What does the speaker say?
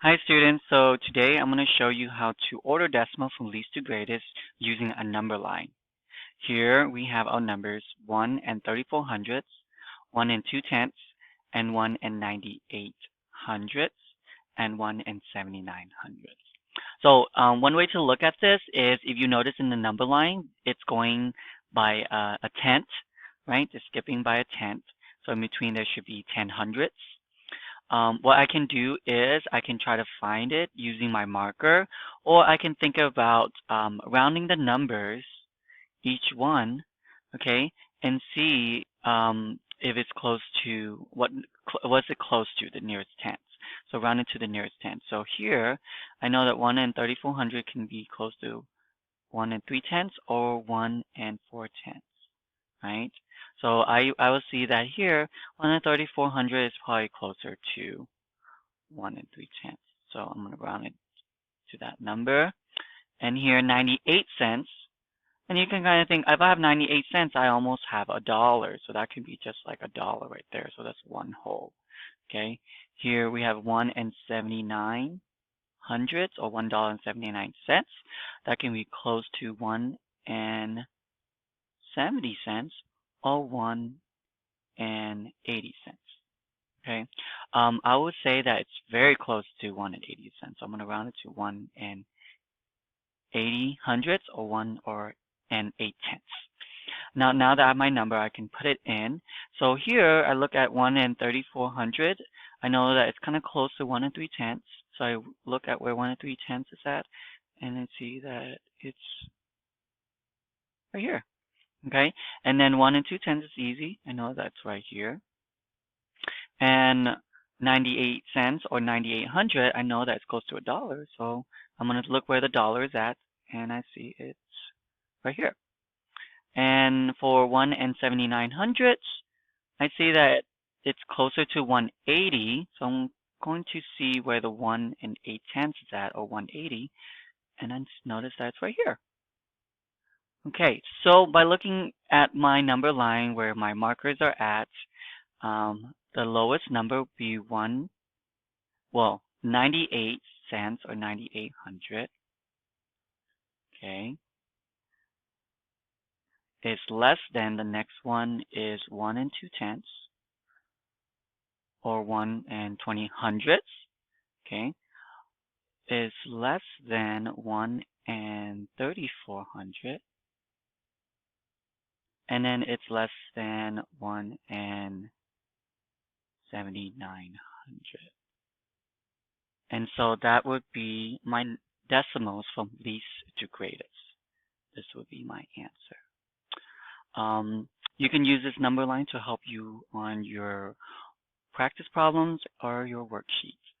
Hi students, so today I'm going to show you how to order decimal from least to greatest using a number line. Here we have our numbers 1 and 34 hundredths, 1 and 2 tenths, and 1 and 98 hundredths, and 1 and 79 hundredths. So one way to look at this is if you notice in the number line, it's going by a tenth, right? It's skipping by a tenth. So in between there should be 10 hundredths. What I can do is I can try to find it using my marker, or I can think about rounding the numbers, each one, okay, and see if it's close to was it close to the nearest tenth. So round it to the nearest tenth. So here, I know that 1 and 3400 can be close to 1 and 3 tenths or 1 and 4 tenths, right? So I will see that here 1 and 3400 is probably closer to 1 and 3 tenths. So I'm going to round it to that number. And here 98 cents. And you can kind of think, if I have 98 cents, I almost have a dollar. So that could be just like a dollar right there. So that's one whole. Okay. Here we have 1 and 79 hundredths, or $1.79. That can be close to 1 and 70 cents, or 1 and 80 cents. Okay. I would say that it's very close to 1 and 80 cents. So I'm going to round it to 1 and 80 hundredths, or 1 and 8 tenths. Now that I have my number, I can put it in. So here I look at 1 and 3400. I know that it's kind of close to 1 and 3 tenths. So I look at where 1 and 3 tenths is at, and I see that it's right here. Okay. And then 1 and 2 tenths is easy. I know that's right here. And 98 cents or 9800, I know that it's close to a dollar. So I'm going to look where the dollar is at, and I see it's right here. And for 1 and 79 hundredths, I see that it's closer to 180. So I'm going to see where the 1 and 8 tenths is at, or 180. And then notice that it's right here. Okay, so by looking at my number line where my markers are at, the lowest number would be 98 cents or 9800. Okay. Is less than the next one is 1 and 2 tenths, or 1 and 20 hundredths. Okay. Is less than 1 and 3400. And then it's less than 1 and 7900. And so that would be my decimals from least to greatest. This would be my answer. You can use this number line to help you on your practice problems or your worksheets.